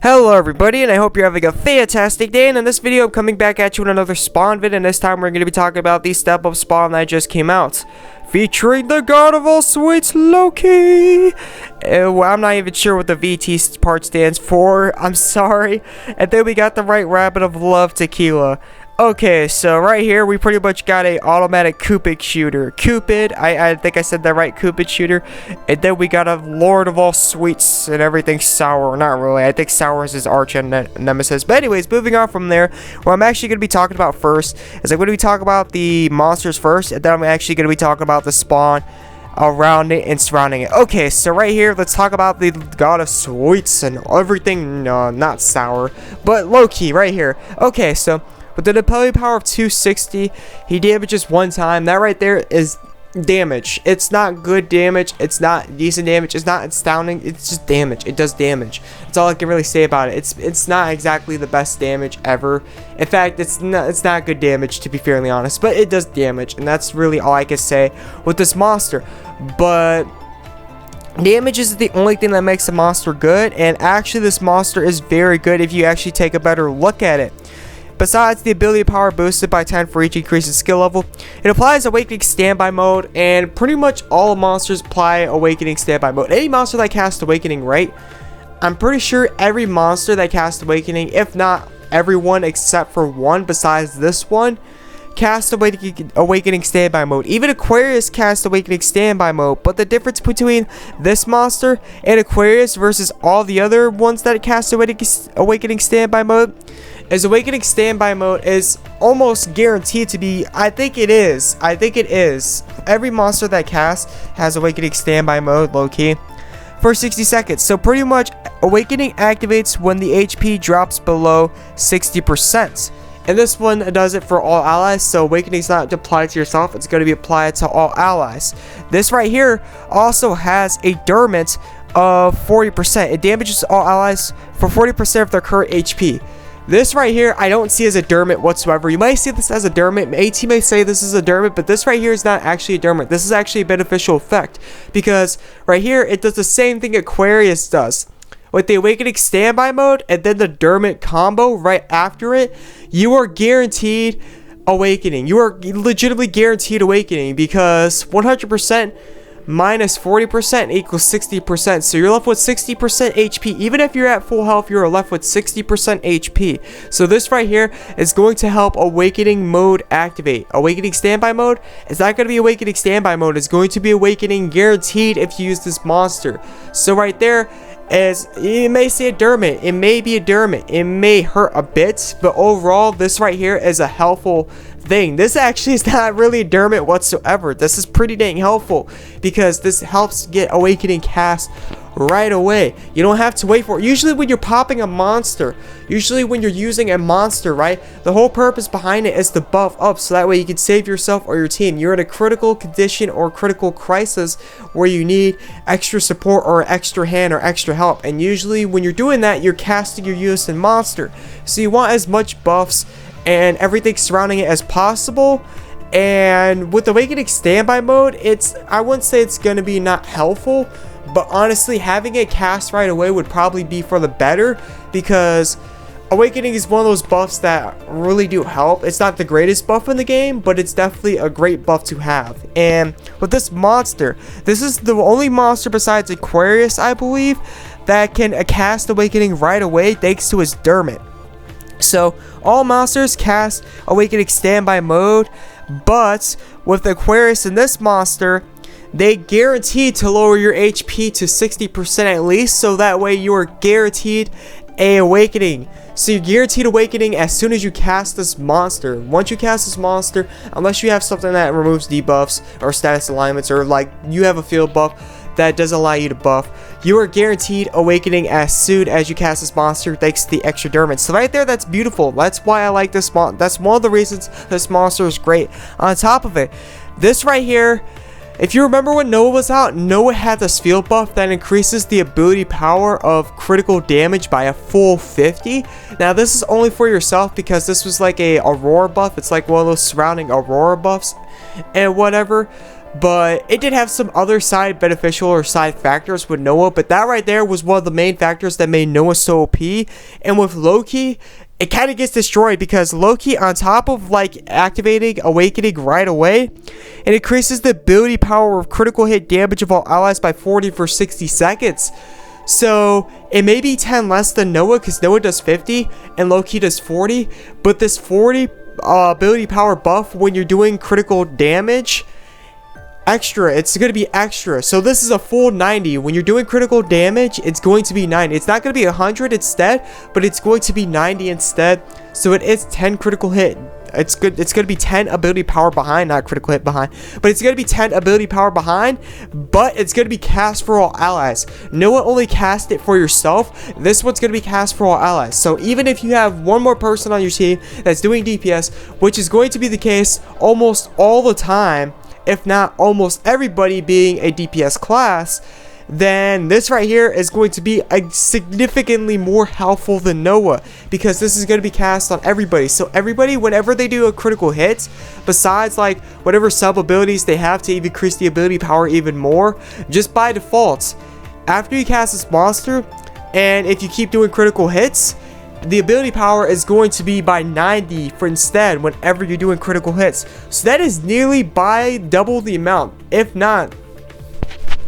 Hello everybody, and I hope you're having a fantastic day. And in this video I'm coming back at you with another spawn vid, and this time we're going to be talking about the step up spawn that just came out, featuring the god of all sweets, Loki. Well, I'm not even sure what the VT part stands for, I'm sorry. And then we got the right rabbit of love, Tequila. Okay, so right here we pretty much got a automatic Cupid shooter. I think I said that right, Cupid shooter. And then we got a Lord of all sweets and everything sour. Not really, I think sour is his arch nemesis. But anyways, moving on from there, what I'm actually going to be talking about first is I'm going to be talking about the monsters first, and then I'm actually going to be talking about the spawn around it and surrounding it. Okay, so right here, let's talk about the god of sweets and everything, not sour, but Loki right here. Okay, so with an ability power of 260, he damages one time. That right there is damage. It's not good damage. It's not decent damage. It's not astounding. It's just damage. It does damage. That's all I can really say about it. It's not exactly the best damage ever. In fact, it's not good damage, to be fairly honest. But it does damage, and that's really all I can say with this monster. But damage is the only thing that makes the monster good, and actually this monster is very good if you actually take a better look at it. Besides the ability power boosted by 10 for each increase in skill level, it applies Awakening Standby Mode, and pretty much all monsters apply Awakening Standby Mode. Any monster that casts Awakening, right? I'm pretty sure every monster that casts Awakening, if not everyone except for one besides this one, cast Awakening Standby Mode. Even Aquarius casts Awakening Standby Mode, but the difference between this monster and Aquarius versus all the other ones that cast Awakening Standby Mode is Awakening Standby Mode is almost guaranteed to be, I think it is. Every monster that casts has Awakening Standby Mode, low-key, for 60 seconds. So pretty much, Awakening activates when the HP drops below 60%. And this one does it for all allies, so Awakening is not applied to yourself, it's going to be applied to all allies. This right here also has a dermant of 40%. It damages all allies for 40% of their current HP. This right here, I don't see as a dermant whatsoever. You might see this as a dermant. AT may say this is a dermant, but this right here is not actually a dermant. This is actually a beneficial effect, because right here, it does the same thing Aquarius does. With the Awakening Standby Mode and then the dermant combo right after it, you are guaranteed Awakening. You are legitimately guaranteed Awakening, because 100% minus 40% equals 60%, so you're left with 60% HP. Even if you're at full health, you're left with 60% HP. So this right here is going to help Awakening Mode activate. Awakening Standby Mode is not going to be Awakening Standby Mode. It's going to be Awakening guaranteed if you use this monster. So right there is, you may say a dermant, it may be a dermant, it may hurt a bit, but overall this right here is a helpful thing. This actually is not really a dermant whatsoever. This is pretty dang helpful, because this helps get Awakening cast right away. You don't have to wait for it. Usually when you're popping a monster, usually when you're using a monster, right, the whole purpose behind it is to buff up, so that way you can save yourself or your team. You're in a critical condition or critical crisis where you need extra support or extra hand or extra help, and usually when you're doing that, you're casting your Unison monster, so you want as much buffs and everything surrounding it as possible. And with Awakening Standby Mode, I wouldn't say it's gonna be not helpful, but honestly, having it cast right away would probably be for the better, because Awakening is one of those buffs that really do help. It's not the greatest buff in the game, but it's definitely a great buff to have. And with this monster, this is the only monster besides Aquarius, I believe, that can cast Awakening right away thanks to his dermant. So all monsters cast Awakening Standby Mode, but with Aquarius and this monster, they guarantee to lower your HP to 60% at least, so that way you are guaranteed a Awakening. So you're guaranteed Awakening as soon as you cast this monster. Once you cast this monster, unless you have something that removes debuffs or status alignments, or like you have a field buff that doesn't allow you to buff, you are guaranteed Awakening as soon as you cast this monster thanks to the extra dermant. So right there, that's beautiful. That's why I like this monster. That's one of the reasons this monster is great. On top of it, this right here, if you remember when Noah was out, Noah had this field buff that increases the ability power of critical damage by a full 50. Now this is only for yourself, because this was like a Aurora buff. It's like one of those surrounding Aurora buffs and whatever. but it did have some other side beneficial or side factors with Noah, but that right there was one of the main factors that made Noah so OP. And with Loki, it kind of gets destroyed because Loki, on top of like activating Awakening right away, it increases the ability power of critical hit damage of all allies by 40 for 60 seconds. So it may be 10 less than Noah because Noah does 50 and Loki does 40, but this 40 ability power buff when you're doing critical damage extra, it's going to be extra. So this is a full 90. When you're doing critical damage, it's going to be 90. It's not going to be 100 instead, but it's going to be 90 instead. So it is 10 critical hit. It's going to be 10 ability power behind, not critical hit behind, but it's going to be 10 ability power behind, but it's going to be cast for all allies. Noah only cast it for yourself. This one's going to be cast for all allies. So even if you have one more person on your team that's doing DPS, which is going to be the case almost all the time, if not almost everybody being a DPS class, then this right here is going to be significantly more helpful than Noah, because this is going to be cast on everybody. So everybody, whenever they do a critical hit, besides like whatever sub abilities they have to even increase the ability power even more, just by default, after you cast this monster, and if you keep doing critical hits, the ability power is going to be by 90 for instead whenever you're doing critical hits. So that is nearly by double the amount, if not,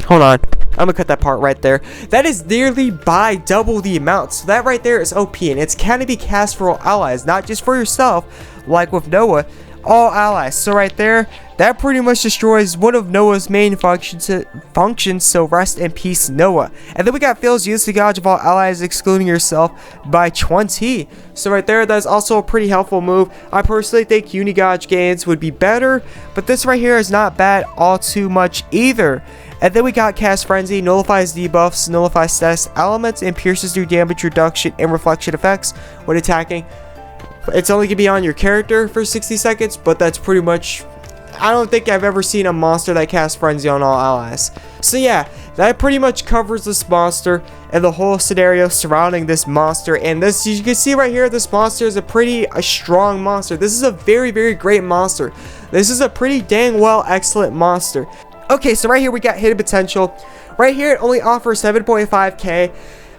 hold on, I'm gonna cut that part right there. That is nearly by double the amount. So that right there is OP, and it's can be cast for all allies, not just for yourself like with Noah, all allies. So right there, that pretty much destroys one of Noah's main functions, so rest in peace, Noah. And then we got Phil's use the gouge of all allies excluding yourself by 20. So right there, that's also a pretty helpful move. I personally think Unigouge gains would be better, but this right here is not bad all too much either. And then we got Cast Frenzy, nullifies debuffs, nullifies status elements, and pierces through damage reduction and reflection effects when attacking. It's only gonna be on your character for 60 seconds, but that's pretty much, I don't think I've ever seen a monster that casts Frenzy on all allies. So yeah, that pretty much covers this monster and the whole scenario surrounding this monster. And this, you can see right here, this monster is a strong monster. This is a very, very great monster. This is a pretty dang well excellent monster. Okay, so right here we got hidden potential. Right here it only offers 7.5k.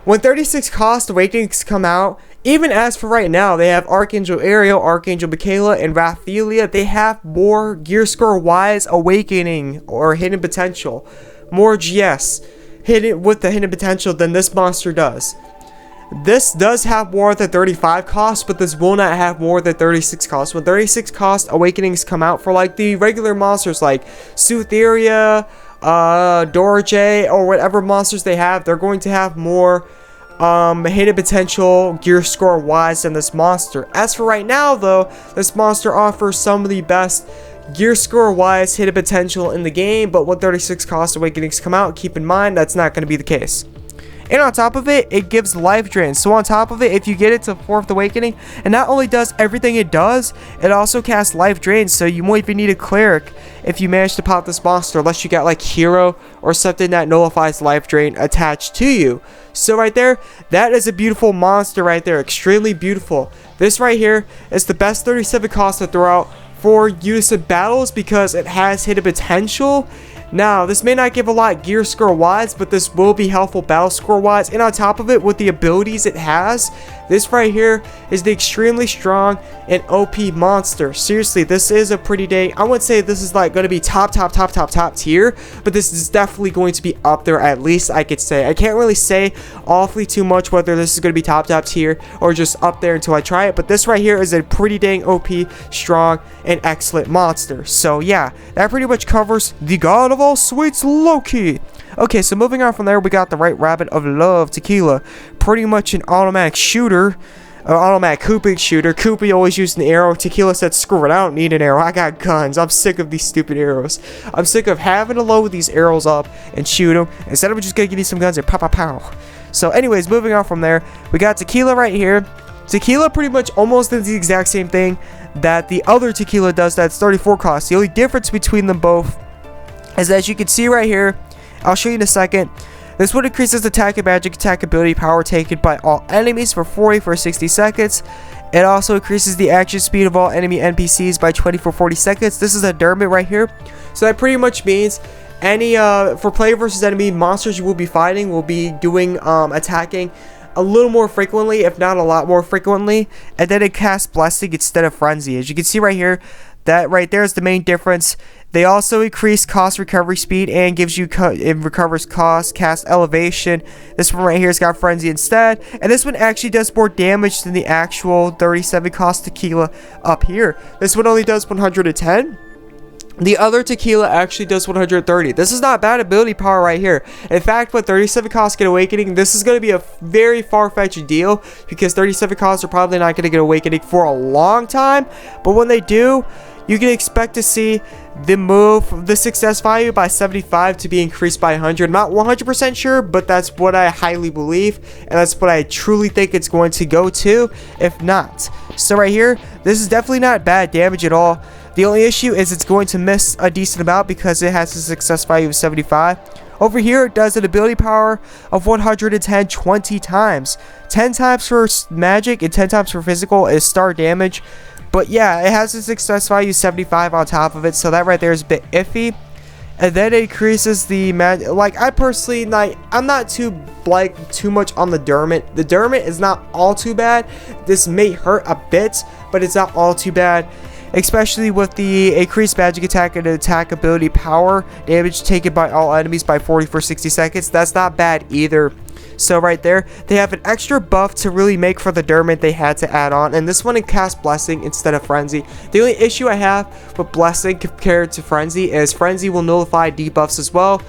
When 36 cost awakenings come out, even as for right now, they have Archangel Ariel, Archangel Michaela, and Raphaelia. They have more gear score wise awakening or hidden potential, more GS hidden with the hidden potential than this monster does. This does have more than 35 cost, but this will not have more than 36 cost. When 36 cost awakenings come out for like the regular monsters like Sutheria, Dorje, or whatever monsters they have, they're going to have more hidden potential gear score wise than this monster. As for right now though, this monster offers some of the best gear score wise hidden potential in the game, but when 36 cost awakenings come out, keep in mind that's not going to be the case. And on top of it, it gives life drain. So on top of it, if you get it to 4th awakening, it not only does everything it does, it also casts life drain. So you won't even need a cleric if you manage to pop this monster, unless you got like hero or something that nullifies life drain attached to you. So right there, that is a beautiful monster right there, extremely beautiful. This right here is the best 37 cost to throw out for Unison battles because it has hidden potential. Now, this may not give a lot gear score wise, but this will be helpful battle score wise. And on top of it, with the abilities it has, this right here is the extremely strong and OP monster. Seriously, this is a pretty dang, I wouldn't say this is like going to be top tier, but this is definitely going to be up there, at least I could say. I can't really say awfully too much whether this is going to be top tier or just up there until I try it, but this right here is a pretty dang OP, strong, and excellent monster. So yeah, that pretty much covers the God of all sweets, Loki. Okay, so moving on from there, we got the Right Rabbit of Love, Tequila. Pretty much an automatic shooter, automatic Koopa shooter. Koopa always used an arrow. Tequila said, screw it, I don't need an arrow. I got guns. I'm sick of these stupid arrows. I'm sick of having to load these arrows up and shoot them. Instead of just gonna give you some guns and pow, pow, pow. So anyways, moving on from there, we got Tequila right here. Tequila pretty much almost does the exact same thing that the other Tequila does, that's 34 cost. The only difference between them both is, as you can see right here, I'll show you in a second, this one increases attack and magic attack ability power taken by all enemies for 40 for 60 seconds, It also increases the action speed of all enemy NPCs by 20 for 40 seconds. This is a dermot right here. So that pretty much means any for player versus enemy, monsters you will be fighting will be doing attacking a little more frequently, if not a lot more frequently. And then it casts Blessing instead of Frenzy. As you can see right here, that right there is the main difference. They also increase cost recovery speed and gives you it recovers cost, cast elevation. This one right here has got Frenzy instead, and this one actually does more damage than the actual 37 cost Tequila up here. This one only does 110. The other Tequila actually does 130. This is not bad ability power right here. In fact, with 37 costs get Awakening, this is going to be a very far-fetched deal, because 37 costs are probably not going to get Awakening for a long time. But when they do, you can expect to see the success value by 75 to be increased by 100. I'm not 100% sure, but that's what I highly believe, and that's what I truly think it's going to go to, if not. So right here, this is definitely not bad damage at all. The only issue is it's going to miss a decent amount because it has a success value of 75. Over here, it does an ability power of 110 20 times. 10 times for magic and 10 times for physical is star damage. But yeah, it has a success value 75 on top of it, so that right there is a bit iffy. And then it increases the like, I personally, like, I'm not too much on the dermot. The dermot is not all too bad. This may hurt a bit, but it's not all too bad, especially with the increased magic attack and attack ability power. Damage taken by all enemies by 40 for 60 seconds. That's not bad either. So right there, they have an extra buff to really make for the dermot they had to add on, and this one it casts Blessing instead of Frenzy. The only issue I have with Blessing compared to Frenzy is Frenzy will nullify debuffs as well.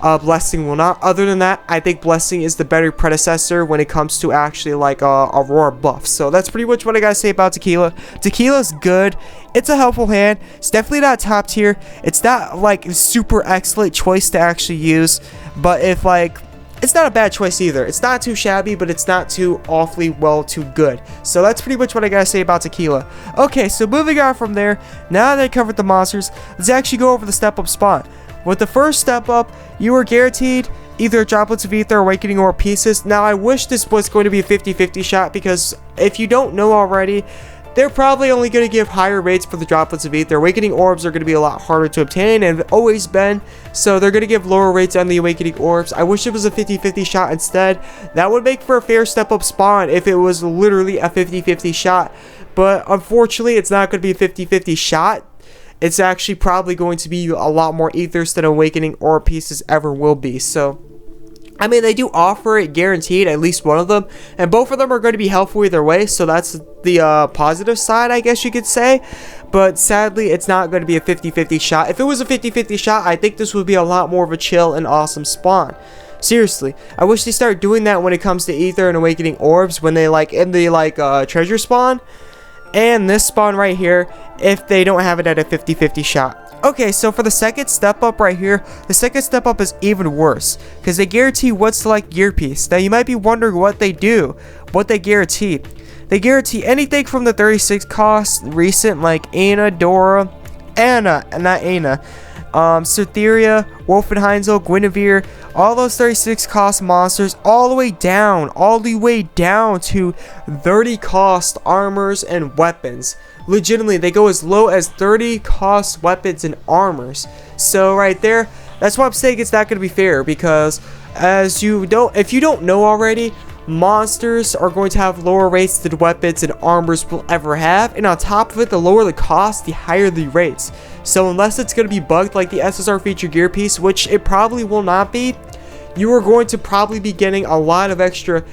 Blessing will not. Other than that, I think Blessing is the better predecessor when it comes to actually like Aurora buff. So that's pretty much what I gotta say about Tequila. Tequila's good. It's a helpful hand. It's definitely not top tier. It's not like a super excellent choice to actually use, but if like, it's not a bad choice either. It's not too shabby, but it's not too awfully well too good. So that's pretty much what I gotta say about Tequila. Okay, so moving on from there, now that I covered the monsters, let's actually go over the step up spawn. With the first step up, you are guaranteed either droplets of ether, awakening, or pieces. Now I wish this was going to be a 50-50 shot, because if you don't know already, they're probably only going to give higher rates for the droplets of ether. Awakening orbs are going to be a lot harder to obtain, and have always been, so they're going to give lower rates on the awakening orbs. I wish it was a 50-50 shot instead. That would make for a fair step up spawn if it was literally a 50-50 shot, but unfortunately it's not going to be a 50-50 shot. It's actually probably going to be a lot more ethers than awakening orb pieces ever will be. So I mean, they do offer it guaranteed, at least one of them, and both of them are going to be helpful either way, so that's the positive side, I guess you could say. But sadly, it's not going to be a 50-50 shot. If it was a 50-50 shot, I think this would be a lot more of a chill and awesome spawn. Seriously, I wish they start doing that when it comes to ether and awakening orbs, when they like in the treasure spawn, and this spawn right here, if they don't have it at a 50-50 shot. Okay, so for the second step up right here, the second step up is even worse, because they guarantee one select gear piece. Now you might be wondering what they do, what they guarantee. They guarantee anything from the 36 cost recent, like Anna, Dora, Cytheria, Wolfenheimsel, Guinevere, all those 36 cost monsters, all the way down to 30 cost armors and weapons. Legitimately, they go as low as 30 cost weapons and armors. So right there, that's why I'm saying it's not going to be fair, because if you don't know already, monsters are going to have lower rates than weapons and armors will ever have, and on top of it, the lower the cost, the higher the rates. So unless it's going to be bugged like the SSR feature gear piece, which it probably will not be, you are going to probably be getting a lot of extra.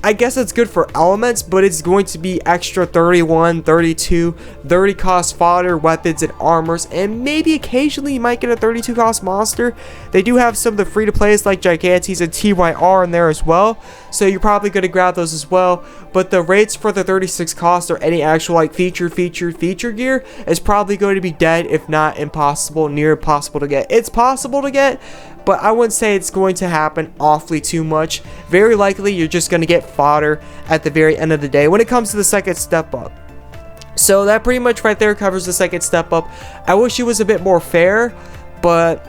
I guess it's good for elements, but it's going to be extra 31, 32, 30 cost fodder, weapons, and armors, and maybe occasionally you might get a 32 cost monster. They do have some of the free-to-plays like Gigantes and TYR in there as well, so you're probably going to grab those as well, but the rates for the 36 cost or any actual like feature gear is probably going to be dead, if not impossible, near impossible to get. It's possible to get, but I wouldn't say it's going to happen awfully too much. Very likely you're just going to get fodder at the very end of the day when it comes to the second step up. So that pretty much right there covers the second step up. I wish it was a bit more fair, but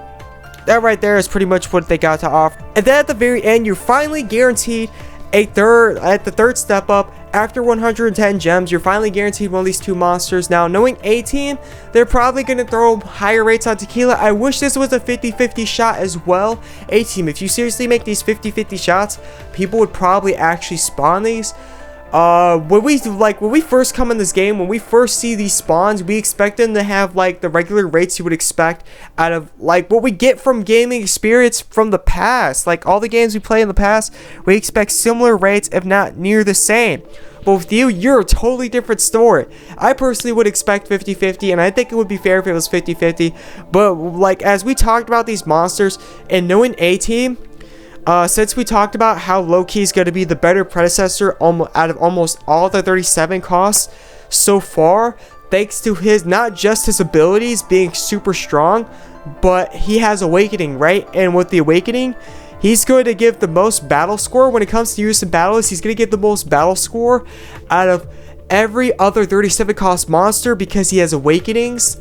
that right there is pretty much what they got to offer. And then at the very end, you're finally guaranteed at the third step up after 110 gems, you're finally guaranteed one of these 2 monsters. Now, knowing A-Team, they're probably going to throw higher rates on Tequila. I wish this was a 50-50 shot as well. A-Team, if you seriously make these 50-50 shots, people would probably actually spawn these. When we first come in this game, when we first see these spawns, we expect them to have like the regular rates you would expect out of like what we get from gaming experience from the past. Like all the games we play in the past, we expect similar rates, if not near the same. But with you, you're a totally different story. I personally would expect 50-50, and I think it would be fair if it was 50-50. But like as we talked about these monsters and knowing A-Team, since we talked about how Loki is going to be the better predecessor out of almost all the 37 costs so far, thanks to his, not just his abilities being super strong, but he has Awakening, right? And with the Awakening, he's going to give the most battle score when it comes to use in battles. He's going to get the most battle score out of every other 37 cost monster because he has Awakenings.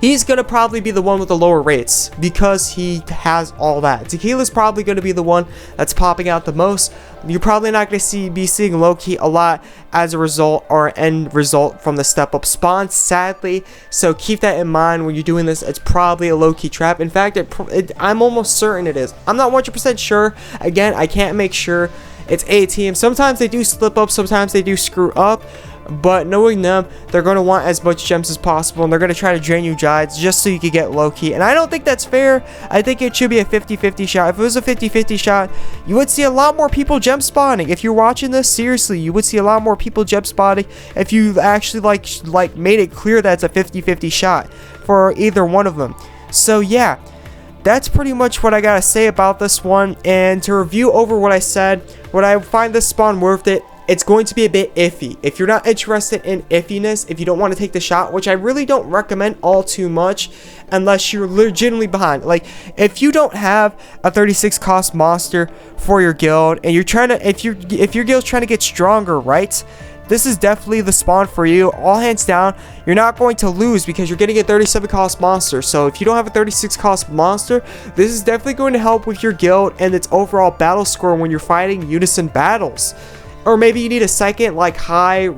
He's going to probably be the one with the lower rates because he has all that. Tequila's probably going to be the one that's popping out the most. You're probably not going to be seeing Loki a lot as a result or end result from the step up spawn, sadly. So keep that in mind when you're doing this. It's probably a Loki trap. In fact, I'm almost certain it is. I'm not 100% sure. Again, I can't make sure. It's A-Team. Sometimes they do slip up. Sometimes they do screw up. But knowing them, they're going to want as much gems as possible, and they're going to try to drain you giants just so you can get Loki. And I don't think that's fair. I think it should be a 50-50 shot. If it was a 50-50 shot, you would see a lot more people gem spawning. If you're watching this, seriously, you would see a lot more people gem spawning if you actually like made it clear that it's a 50-50 shot for either one of them. So yeah, that's pretty much what I gotta say about this one. And to review over what I said, would I find this spawn worth it? It's going to be a bit iffy. If you're not interested in iffiness, if you don't want to take the shot, which I really don't recommend all too much unless you're legitimately behind. Like if you don't have a 36 cost monster for your guild and you're trying to, if your guild's trying to get stronger, right? This is definitely the spawn for you. All hands down, you're not going to lose because you're getting a 37 cost monster. So if you don't have a 36 cost monster, this is definitely going to help with your guild and its overall battle score when you're fighting Unison battles. Or maybe you need a second high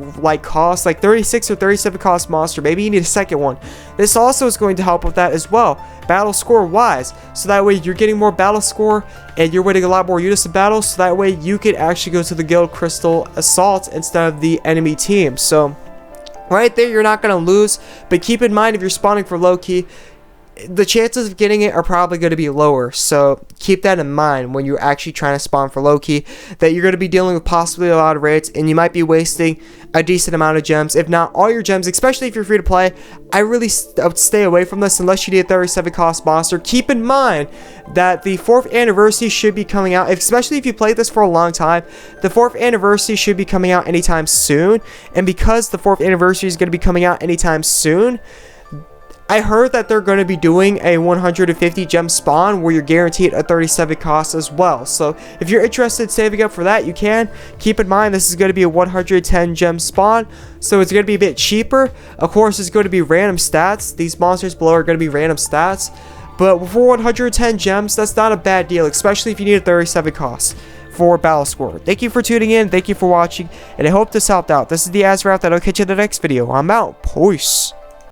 cost, like 36 or 37 cost monster. Maybe you need a second one. This also is going to help with that as well, battle score wise. So that way you're getting more battle score and you're winning a lot more Unison battles. So that way you could actually go to the Guild Crystal Assault instead of the enemy team. So right there, you're not going to lose. But keep in mind, if you're spawning for Loki, the chances of getting it are probably going to be lower. So keep that in mind when you're actually trying to spawn for Loki, that you're going to be dealing with possibly a lot of rates and you might be wasting a decent amount of gems, if not all your gems, especially if you're free to play. I really would stay away from this unless you need a 37 cost monster. Keep in mind that the 4th anniversary should be coming out, especially if you played this for a long time. The 4th anniversary should be coming out anytime soon, and because the 4th anniversary is going to be coming out anytime soon, I heard that they're going to be doing a 150 gem spawn where you're guaranteed a 37 cost as well. So if you're interested in saving up for that, you can. Keep in mind, this is going to be a 110 gem spawn, so it's going to be a bit cheaper. Of course, it's going to be random stats. These monsters below are going to be random stats. But for 110 gems, that's not a bad deal, especially if you need a 37 cost for battle score. Thank you for tuning in. Thank you for watching, and I hope this helped out. This is the AzureWrath, and I'll catch you in the next video. I'm out. Peace.